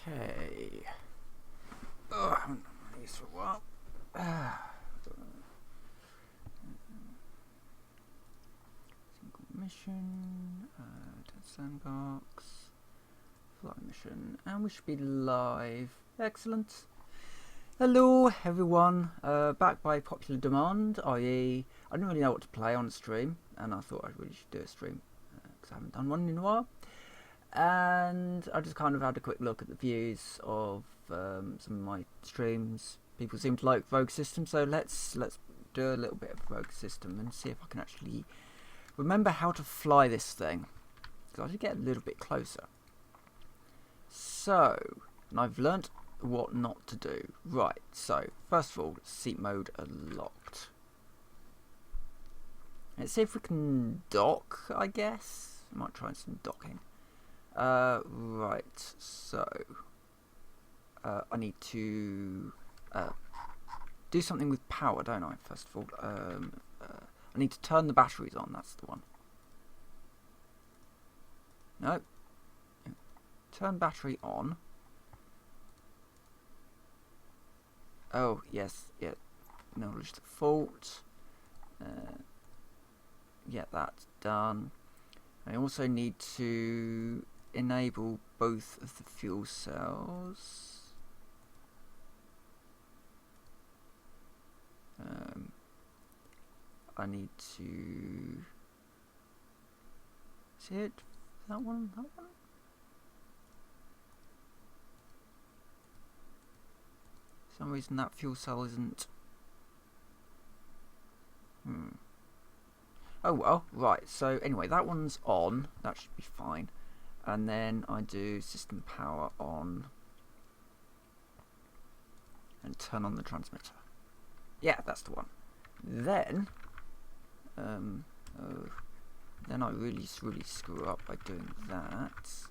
Okay. Oh, I haven't done these for a while. Single mission, test sandbox, flight mission, and we should be live. Excellent. Hello everyone, back by popular demand, i.e. I didn't really know what to play on stream, and I thought I really should do a stream, because I haven't done one in a while. And I just kind of had a quick look at the views of some of my streams. People seem to like Rogue System, so let's do a little bit of Rogue System and see if I can actually remember how to fly this thing. Because I did get a little bit closer. So, and I've learnt what not to do. Right, so first of all, seat mode unlocked. Let's see if we can dock, I guess. I might try some docking. Right, so I need to do something with power, don't I, first of all? I need to turn the batteries on, that's the one. No. Turn battery on. Oh, yes, yeah. Acknowledge the fault. Yeah, that's done. I also need to enable both of the fuel cells. I need to see it. That one. For some reason that fuel cell isn't. Oh well, right, so anyway, that one's on, that should be fine. And then I do system power on and turn on the transmitter. Yeah, that's the one. Then, then I really screw up by doing that.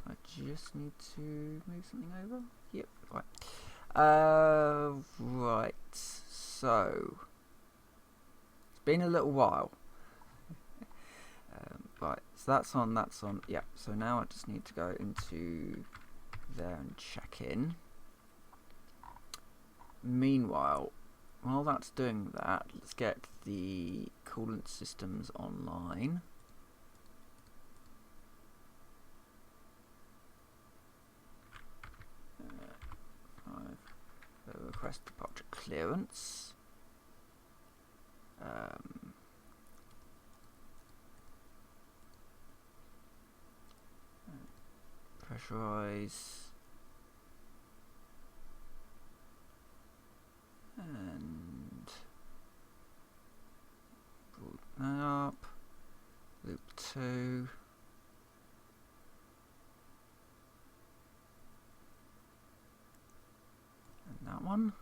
I just need to move something over. Yep, right. Right, so it's been a little while. Right, so that's on, yeah, so now I just need to go into there and check in. Meanwhile, while that's doing that, let's get the coolant systems online. Request departure clearance. Pressurize and pull that up. Loop 2. And that one.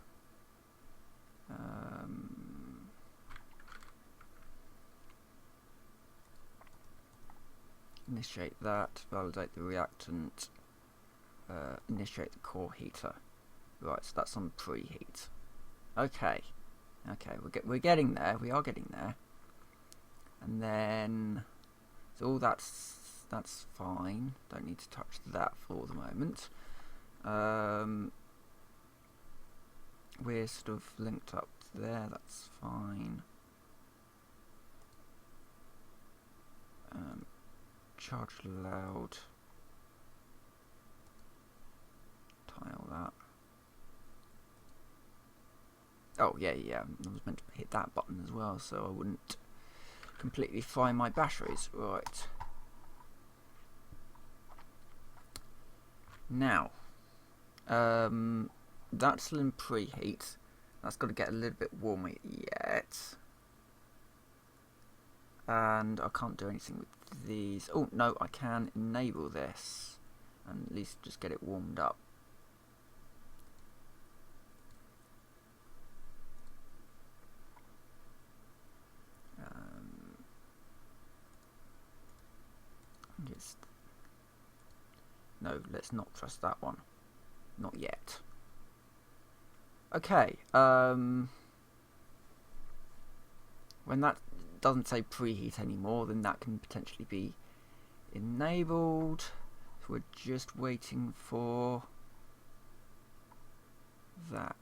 Initiate that, validate the reactant, initiate the core heater. Right, so that's on preheat. Okay, we're getting there. We are getting there. And then, so all that's fine. Don't need to touch that for the moment. We're sort of linked up there. That's fine. Charge loud. Tile that. Oh yeah, I was meant to hit that button as well, so I wouldn't completely fry my batteries. Right. Now, that's still in preheat. That's got to get a little bit warmer yet. And I can't do anything with these. Oh no, I can enable this and at least just get it warmed up. Just no, let's not trust that one. Not yet. Okay. When that doesn't say preheat anymore, then that can potentially be enabled. So we're just waiting for that.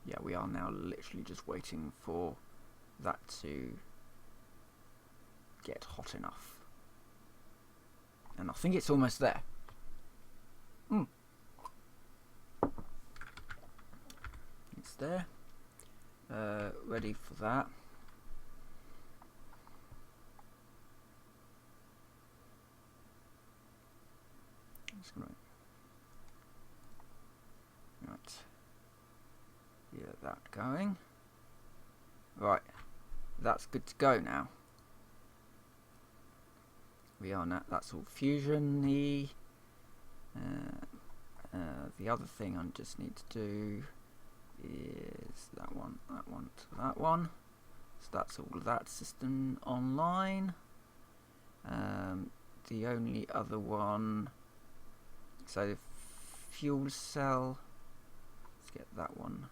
Yeah, we are now literally just waiting for that to get hot enough. And I think it's almost there. It's there. Ready for that. Right. Get that going. Right. That's good to go now. We are now. That's all fusion-y. The other thing I just need to do is that one to that one. So that's all of that system online. The only other one, so the fuel cell, let's get that one.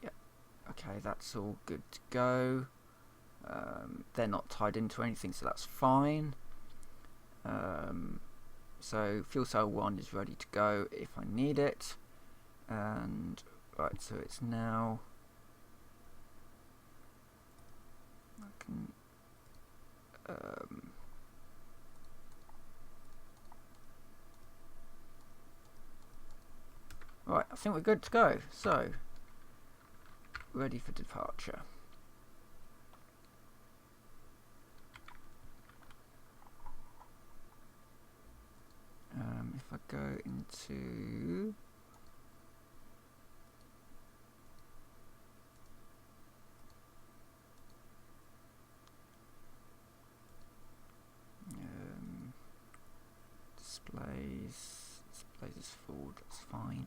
Yep. Okay, that's all good to go. They're not tied into anything, so that's fine. So fuel cell 1 is ready to go if I need it. And right, so it's now. I can. Right, I think we're good to go. So, ready for departure. If I go into displays is full, that's fine.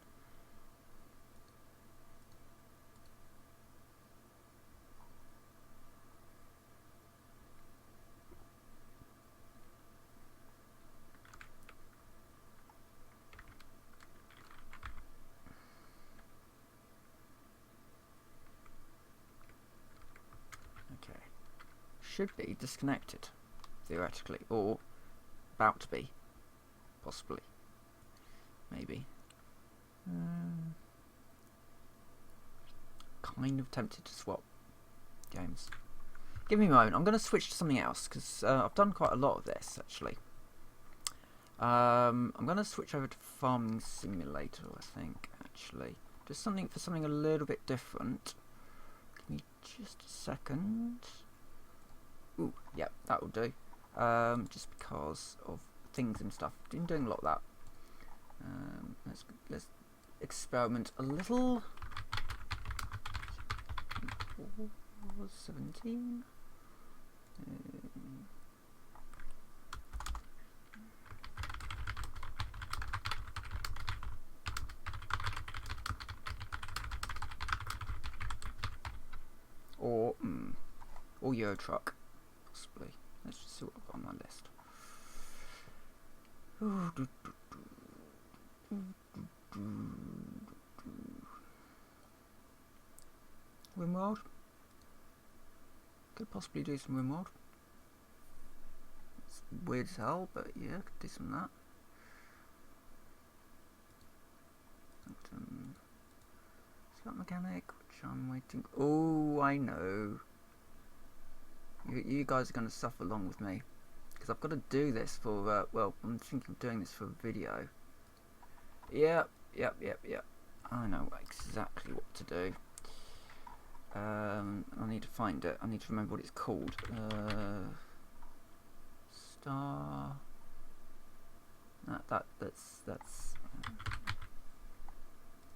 Okay, should be disconnected theoretically, or about to be, possibly, maybe. Kind of tempted to swap games. Give me a moment. I'm going to switch to something else because I've done quite a lot of this actually. I'm going to switch over to Farming Simulator, I think, actually. Just something a little bit different. Give me just a second. Ooh, yeah, that will do. Just because of things and stuff. Been doing a lot of that. Let's experiment a little. 17. Or Euro Truck, possibly. Let's just see what I've got on my list. Rimworld. Could possibly do some Rimworld. It's weird as hell, but yeah, could do some of that. Slot mechanic, which I'm waiting. Oh, I know. You guys are going to suffer along with me because I've got to do this for. Well, I'm thinking of doing this for a video. Yep. I know exactly what to do. I need to find it. I need to remember what it's called. Star. That's.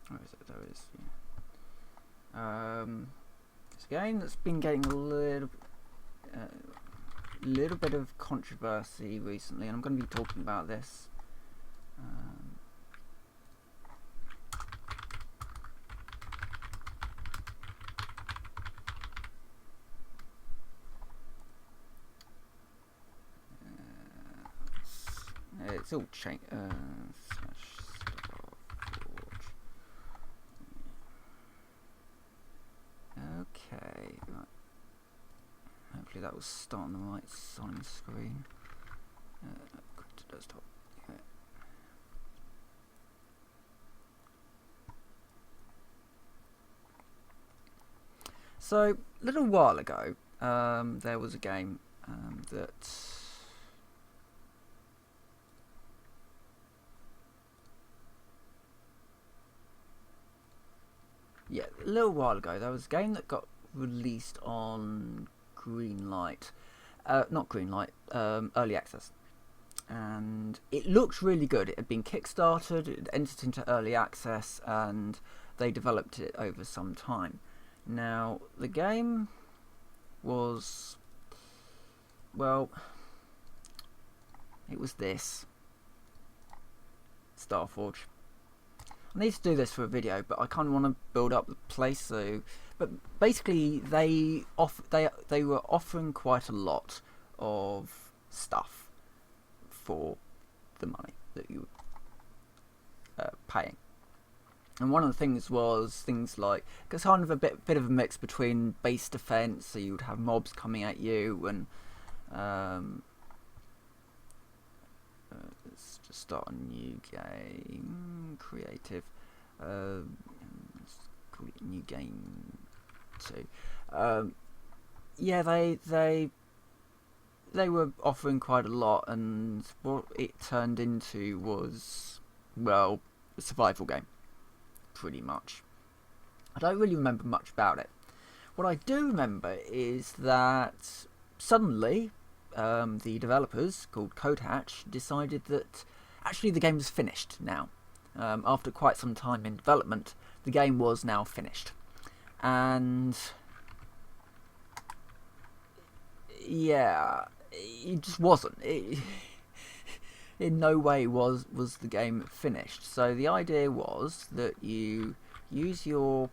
Where is it? There it is. Yeah. It's a game that's been getting a little bit of controversy recently, and I'm going to be talking about this. It's all changed. Right. Hopefully that will start on the right side of the screen. Desktop. Yeah. So, a little while ago, there was a game that... Yeah, a little while ago, there was a game that got released on Greenlight. Not Greenlight, Early Access. And it looked really good. It had been kickstarted, it entered into Early Access, and they developed it over some time. Now, the game was... well, it was this. Starforge. I need to do this for a video, but I kind of want to build up the place. So, but basically, they were offering quite a lot of stuff for the money that you were paying. And one of the things was things like, it's kind of a bit of a mix between base defense, so you would have mobs coming at you, and let's just start a new game, creative, let's call it new game 2. Yeah, they were offering quite a lot, and what it turned into was, well, a survival game, pretty much. I don't really remember much about it. What I do remember is that suddenly the developers, called Codehatch, decided that actually the game was finished now. After quite some time in development, the game was now finished. And yeah, it just wasn't. In no way was the game finished. So the idea was that you use your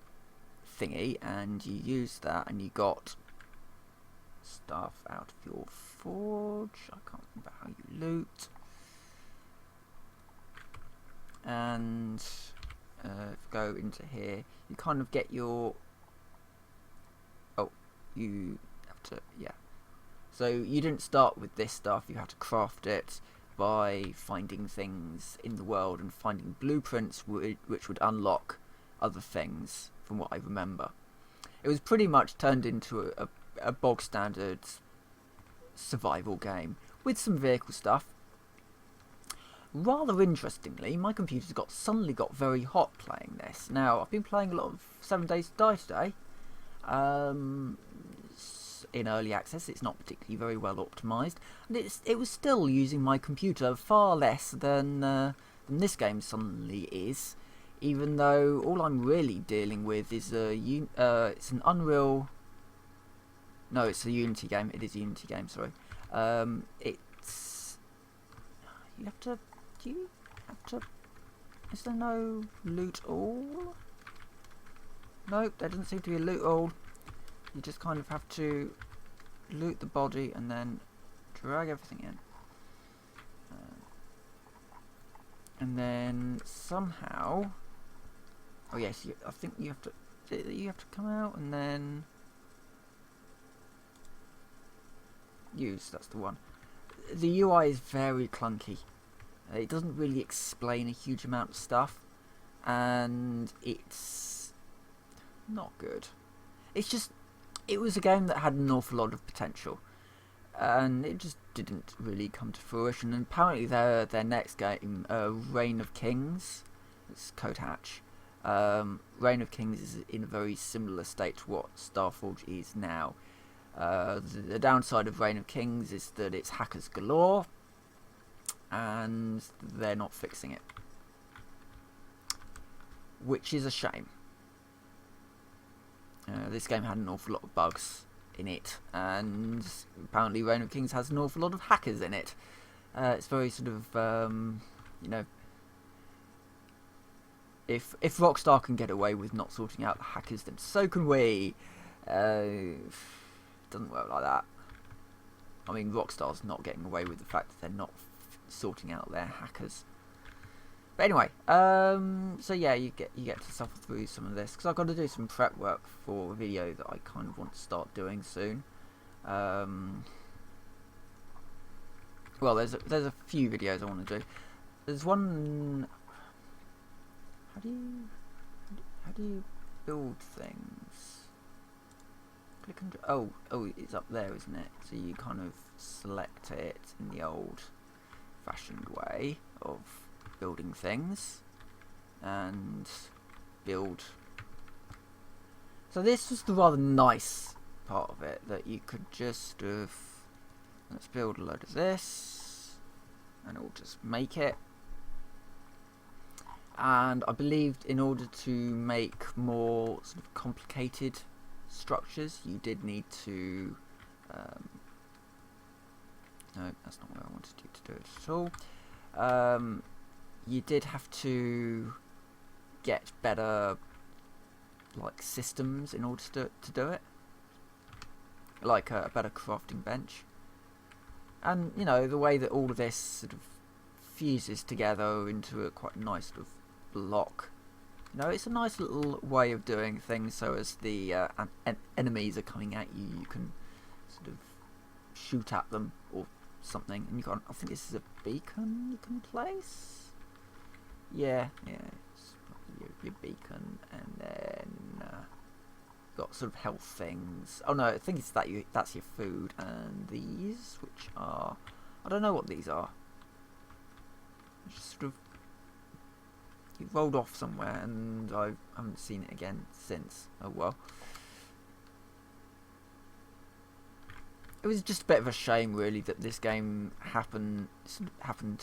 thingy, and you use that, and you got stuff out of your forge. I can't remember how you loot. And go into here, you kind of get your... oh, you have to... yeah. So you didn't start with this stuff, you had to craft it by finding things in the world and finding blueprints which would unlock other things, from what I remember. It was pretty much turned into a bog standard survival game with some vehicle stuff. Rather interestingly, my computer suddenly got very hot playing this. Now, I've been playing a lot of 7 Days to Die today. In early access, it's not particularly very well optimised, and it was still using my computer far less than this game suddenly is. Even though all I'm really dealing with is it's an Unreal... no, it's a Unity game. It is a Unity game, sorry. It's... you have to... do you have to... is there no loot all? Nope, there doesn't seem to be a loot all. You just kind of have to loot the body and then drag everything in. And then somehow... oh yes, I think you have to come out and then... use, that's the one. The UI is very clunky. It doesn't really explain a huge amount of stuff, and it's not good. It's just, it was a game that had an awful lot of potential, and it just didn't really come to fruition. And apparently their next game, Reign of Kings, it's Codehatch. Reign of Kings is in a very similar state to what Starforge is now. The downside of Reign of Kings is that it's hackers galore, and they're not fixing it, which is a shame. This game had an awful lot of bugs in it, and apparently Reign of Kings has an awful lot of hackers in it. It's very sort of, you know, if Rockstar can get away with not sorting out the hackers, then so can we. It doesn't work like that. I mean, Rockstar's not getting away with the fact that they're not sorting out their hackers. But anyway, so yeah, you get to suffer through some of this because I've got to do some prep work for a video that I kind of want to start doing soon. Well, there's a few videos I want to do. There's one. How do you build things? Click and oh, it's up there, isn't it? So you kind of select it in the old-fashioned way of building things and build. So this was the rather nice part of it, that you could just let's build a load of this and it'll just make it. And I believed in order to make more sort of complicated structures you did need to no, that's not where I wanted you to do it at all. You did have to get better like systems in order to do it, like a better crafting bench. And you know, the way that all of this sort of fuses together into a quite nice sort of block, you know, it's a nice little way of doing things. So as the enemies are coming at you, you can sort of shoot at them or something, and you got, I think this is a beacon you can place. Yeah, it's probably your beacon, and then got sort of health things. Oh no, I think it's that's your food, and these, which are, I don't know what these are. Just sort of, you rolled off somewhere, and I haven't seen it again since. Oh well. It was just a bit of a shame, really, that this game happened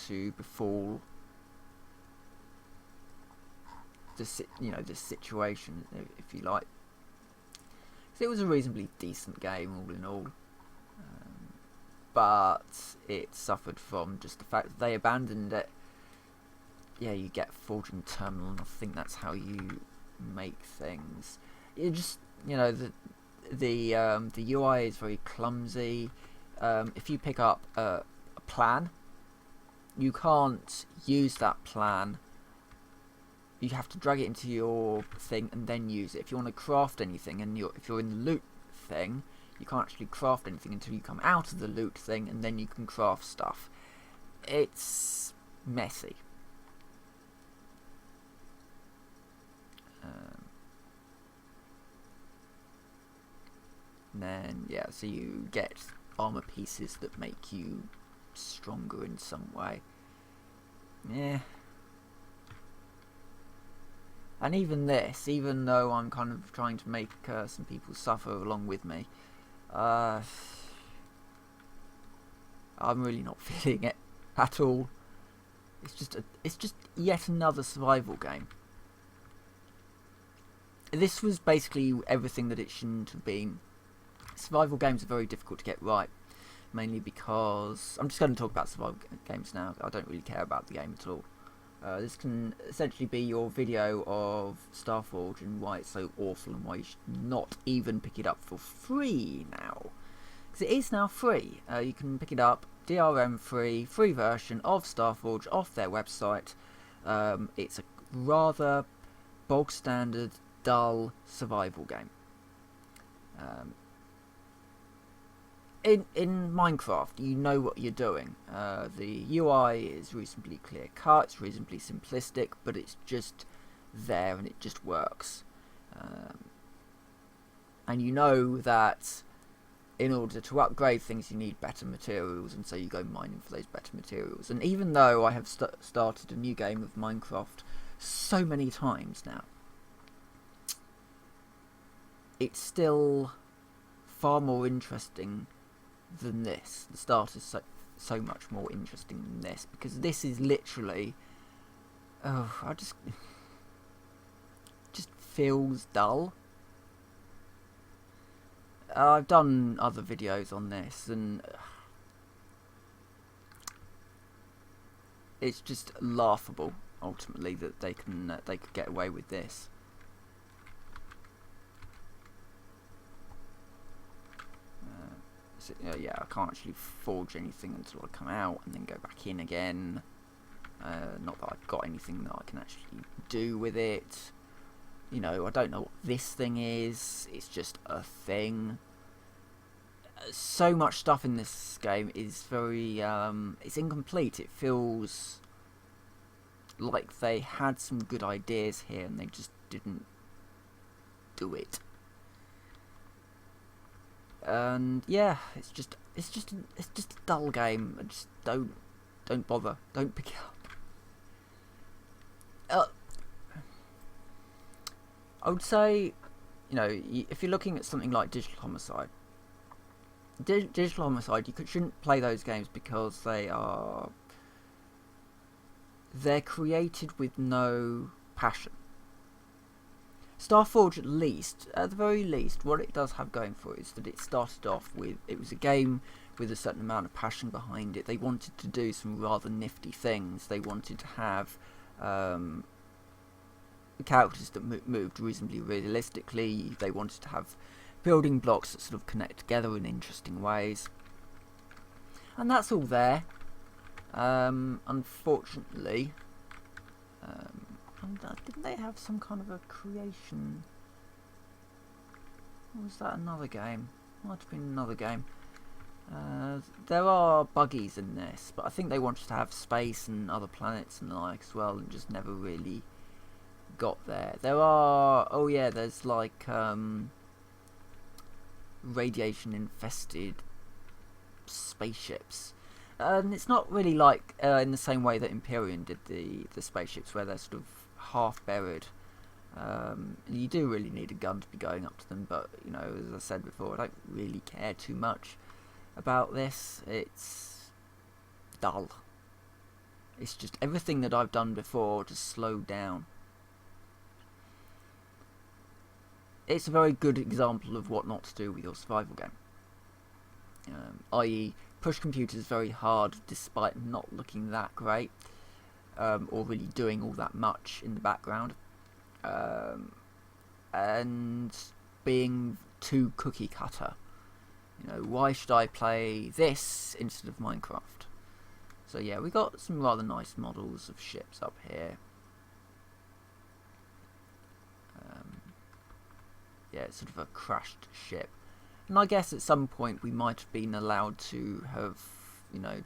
to befall this, you know, this situation, if you like. So it was a reasonably decent game, all in all, but it suffered from just the fact that they abandoned it. Yeah, you get forging terminal, and I think that's how you make things. You just, you know, the UI is very clumsy. If you pick up a plan, you can't use that plan. You have to drag it into your thing and then use it. If you want to craft anything, and if you're in the loot thing, you can't actually craft anything until you come out of the loot thing, and then you can craft stuff. It's messy. And then, yeah, so you get armor pieces that make you stronger in some way. Yeah. And even this, even though I'm kind of trying to make some people suffer along with me, I'm really not feeling it at all. It's just yet another survival game. This was basically everything that it shouldn't have been. Survival games are very difficult to get right, mainly because I'm just going to talk about survival games now. I don't really care about the game at all. This can essentially be your video of Starforge and why it's so awful and why you should not even pick it up for free now. Because it is now free. You can pick it up, DRM free version of Starforge off their website. It's a rather bog standard, dull survival game. In Minecraft, you know what you're doing. The UI is reasonably clear cut, it's reasonably simplistic, but it's just there and it just works. And you know that in order to upgrade things you need better materials, and so you go mining for those better materials. And even though I have started a new game of Minecraft so many times now, it's still far more interesting than this. The start is so much more interesting than this, because this is literally, I just feels dull. I've done other videos on this, and it's just laughable ultimately that they could get away with this. So, yeah, I can't actually forge anything until I come out and then go back in again. Not that I've got anything that I can actually do with it. You know, I don't know what this thing is. It's just a thing. So much stuff in this game is very, it's incomplete. It feels like they had some good ideas here and they just didn't do it. And yeah, it's just a dull game. I just don't bother. Don't pick it up. I would say, you know, if you're looking at something like Digital Homicide, Digital Homicide, shouldn't play those games because they're created with no passion. Starforge, at the very least, what it does have going for it is that it started off with, it was a game with a certain amount of passion behind it. They wanted to do some rather nifty things. They wanted to have characters that moved reasonably realistically. They wanted to have building blocks that sort of connect together in interesting ways. And that's all there. Unfortunately, didn't they have some kind of a creation? Or was that another game? Might have been another game. There are buggies in this, but I think they wanted to have space and other planets and the like as well, and just never really got there. There are, oh yeah, there's like radiation infested spaceships, and it's not really like in the same way that Imperium did the spaceships, where they're sort of half buried. You do really need a gun to be going up to them, but you know, as I said before, I don't really care too much about this. It's dull. It's just everything that I've done before just slowed down. It's a very good example of what not to do with your survival game. I.e. push computers very hard despite not looking that great, or really doing all that much in the background, and being too cookie cutter. You know, why should I play this instead of Minecraft? So yeah, we got some rather nice models of ships up here. Yeah, it's sort of a crashed ship. And I guess at some point we might have been allowed to have, you know,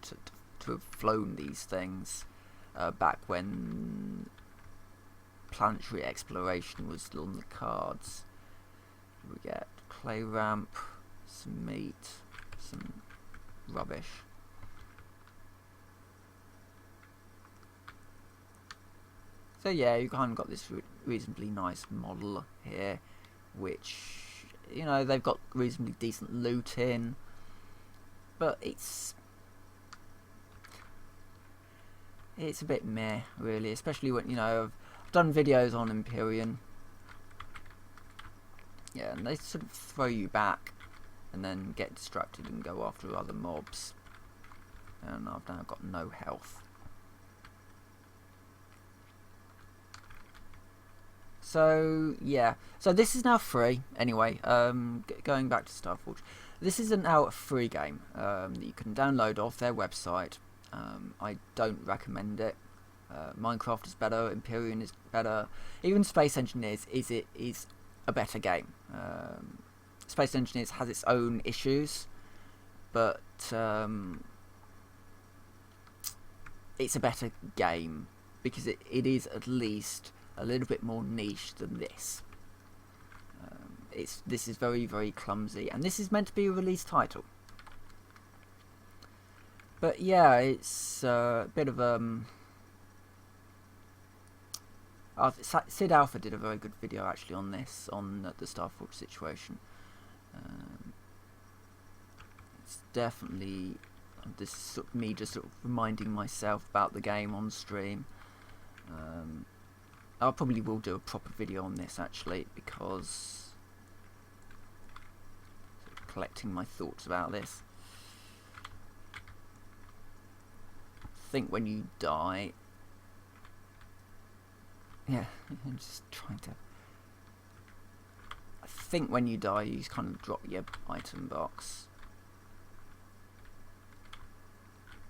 to have flown these things back when planetary exploration was still on the cards. We get clay ramp, some meat, some rubbish. So yeah, you kind of got this reasonably nice model here, which, you know, they've got reasonably decent loot in, but it's a bit meh, really, especially when, you know, I've done videos on Imperium. Yeah, and they sort of throw you back and then get distracted and go after other mobs, and I've now got no health. So yeah, so this is now free anyway. Going back to Starforge, this is now a free game that you can download off their website. I don't recommend it. Minecraft is better, Imperium is better, even Space Engineers is a better game. Space Engineers has its own issues, but it's a better game because it is at least a little bit more niche than this. This is very, very clumsy, and this is meant to be a release title. But yeah, it's a bit of Sid Alpha did a very good video actually on this, on the Starforge situation. It's definitely this is sort of me just sort of reminding myself about the game on stream. I probably will do a proper video on this actually, because sort of collecting my thoughts about this. Think when you die. Yeah, I'm just trying to. I think when you die, you just kind of drop your item box.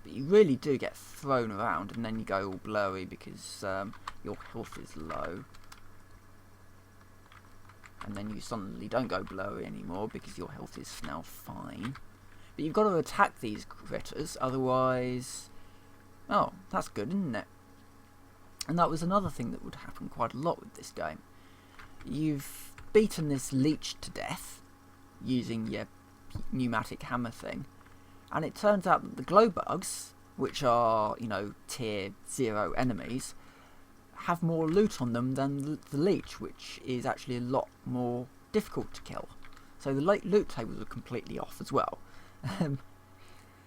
But you really do get thrown around, and then you go all blurry because your health is low. And then you suddenly don't go blurry anymore because your health is now fine. But you've got to attack these critters, otherwise... Oh, that's good, isn't it? And that was another thing that would happen quite a lot with this game. You've beaten this leech to death using your pneumatic hammer thing, and it turns out that the glow bugs, which are, you know, tier 0 enemies, have more loot on them than the leech, which is actually a lot more difficult to kill. So the loot tables are completely off as well.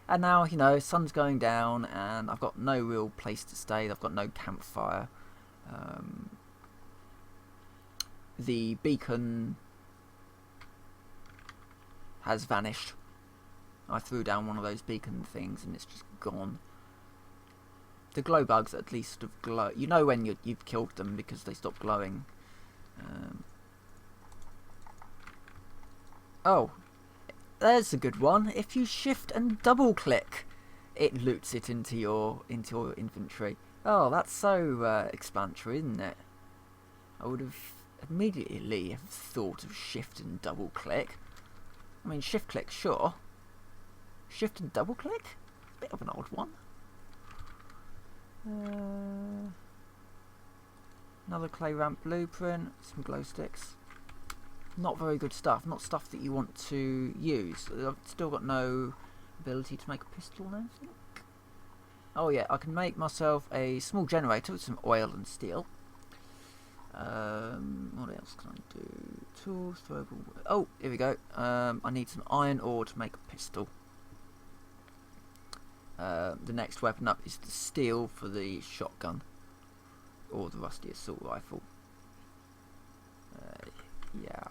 And now, you know, sun's going down and I've got no real place to stay. I've got no campfire. The beacon has vanished. I threw down one of those beacon things and it's just gone. The glow bugs at least have glow. You know when you've killed them because they stop glowing. Oh, there's a good one. If you shift and double click, it loots it into your inventory. Oh, that's so explanatory, isn't it? I would have immediately thought of shift and double click. I mean, shift click, sure. Shift and double click? Bit of an odd one. Another clay ramp blueprint, some glow sticks. Not very good stuff, not stuff that you want to use. I've still got no ability to make a pistol now, I think. Oh yeah, I can make myself a small generator with some oil and steel. What else can I do? Tools, throwable... Oh, here we go. I need some iron ore to make a pistol. The next weapon up is the steel for the shotgun. Or the rusty assault rifle. Yeah.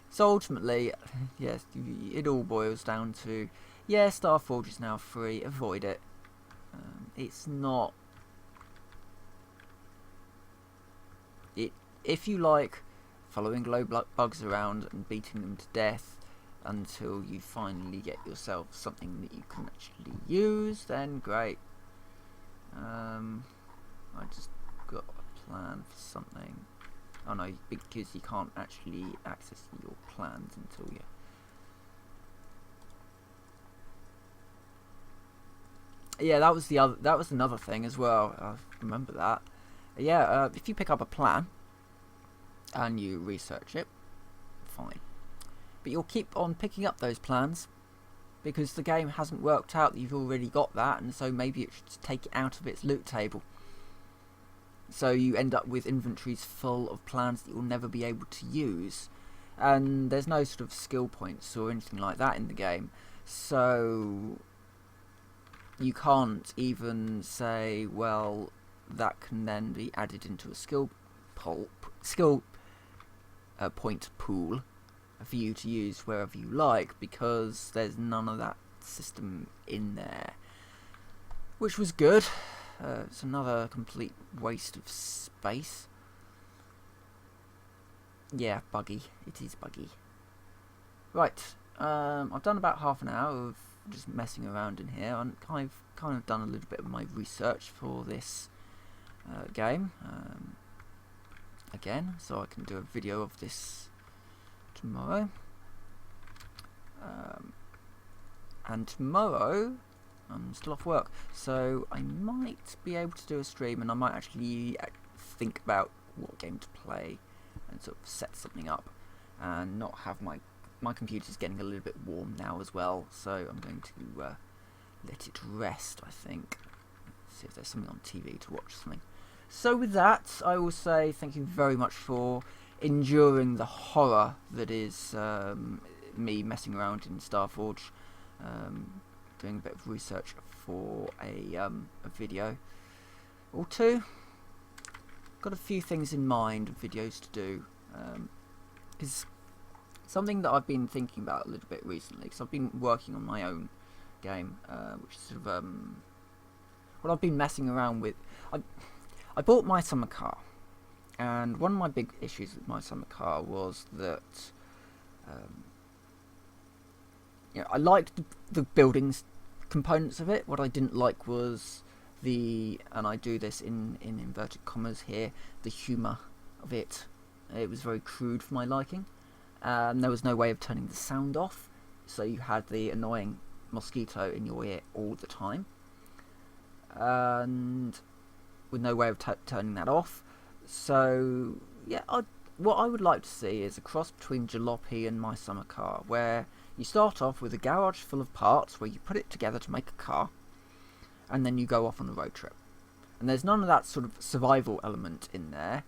So ultimately, yes, it all boils down to, yeah, Starforge is now free, avoid it. It's not... If you like following glow bugs around and beating them to death until you finally get yourself something that you can actually use, then great. I just got a plan for something. Oh no, because you can't actually access your plans until you... Yeah, that was another thing as well. I remember that. Yeah, if you pick up a plan and you research it, fine. But you'll keep on picking up those plans because the game hasn't worked out that you've already got that, and so maybe it should take it out of its loot table. So you end up with inventories full of plans that you'll never be able to use. And there's no sort of skill points or anything like that in the game. So you can't even say, well, that can then be added into a skill point pool for you to use wherever you like, because there's none of that system in there. Which was good. It's another complete waste of space. Yeah, buggy. It is buggy. Right, I've done about half an hour of just messing around in here. I've kind of done a little bit of my research for this game again, so I can do a video of this tomorrow. And tomorrow I'm still off work, so I might be able to do a stream, and I might actually think about what game to play and sort of set something up, and not have my computer's getting a little bit warm now as well, so I'm going to let it rest, I think. See if there's something on TV to watch something. So with that, I will say thank you very much for enduring the horror that is me messing around in Starforge, doing a bit of research for a video or two. Got a few things in mind, videos to do, because something that I've been thinking about a little bit recently, because I've been working on my own game, which is sort of what I've been messing around with. I bought my summer car, and one of my big issues with my summer car was that you know, I liked the buildings components of it. What I didn't like was and I do this in inverted commas here, the humour of it. It was very crude for my liking. There was no way of turning the sound off, so you had the annoying mosquito in your ear all the time, and with no way of turning that off. So yeah, what I would like to see is a cross between Jalopy and My Summer Car, where you start off with a garage full of parts where you put it together to make a car, and then you go off on a road trip. And there's none of that sort of survival element in there,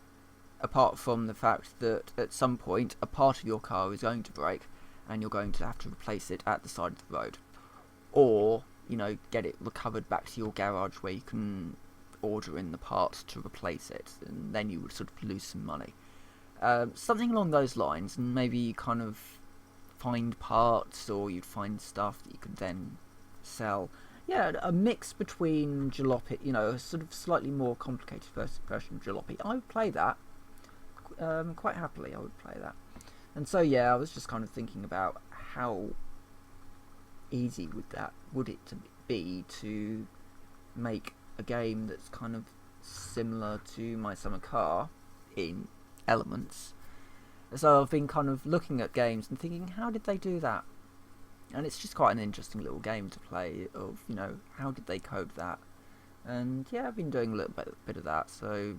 apart from the fact that at some point a part of your car is going to break and you're going to have to replace it at the side of the road. Or, get it recovered back to your garage where you can order in the parts to replace it, and then you would sort of lose some money. Something along those lines, and maybe you kind of find parts, or you'd find stuff that you could then sell. Yeah, a mix between Jalopy, a sort of slightly more complicated version of Jalopy. I would play that quite happily. I would play that. And so yeah, I was just kind of thinking about how easy would it be to make a game that's kind of similar to My Summer Car in elements. So I've been kind of looking at games and thinking, how did they do that? And it's just quite an interesting little game to play of, how did they code that? And yeah, I've been doing a little bit of that. So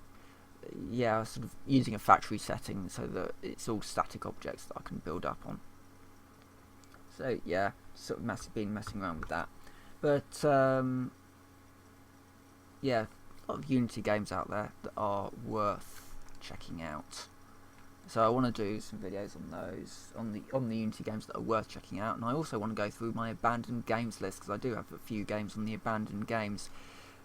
yeah, sort of using a factory setting so that it's all static objects that I can build up on. So yeah, sort of been messing around with that. But yeah, a lot of Unity games out there that are worth checking out. So I want to do some videos on those, on the Unity games that are worth checking out, and I also want to go through my abandoned games list, because I do have a few games on the abandoned games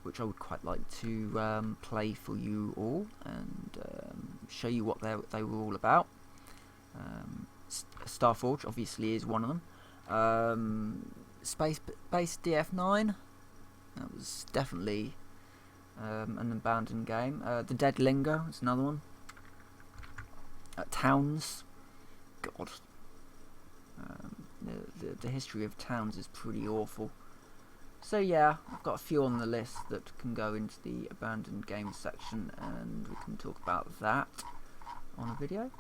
which I would quite like to play for you all, and show you what they were all about. Starforge obviously is one of them. Space DF9, that was definitely an abandoned game. The Dead Linger is another one. Towns, God, the history of Towns is pretty awful. So yeah, I've got a few on the list that can go into the abandoned games section, and we can talk about that on a video.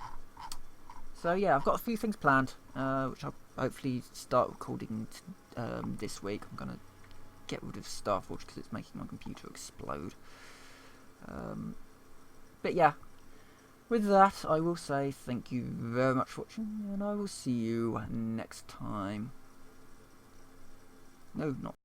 So yeah, I've got a few things planned, which I'll hopefully start recording this week. I'm going to get rid of Starforge because it's making my computer explode. But yeah, with that, I will say thank you very much for watching, and I will see you next time. No, not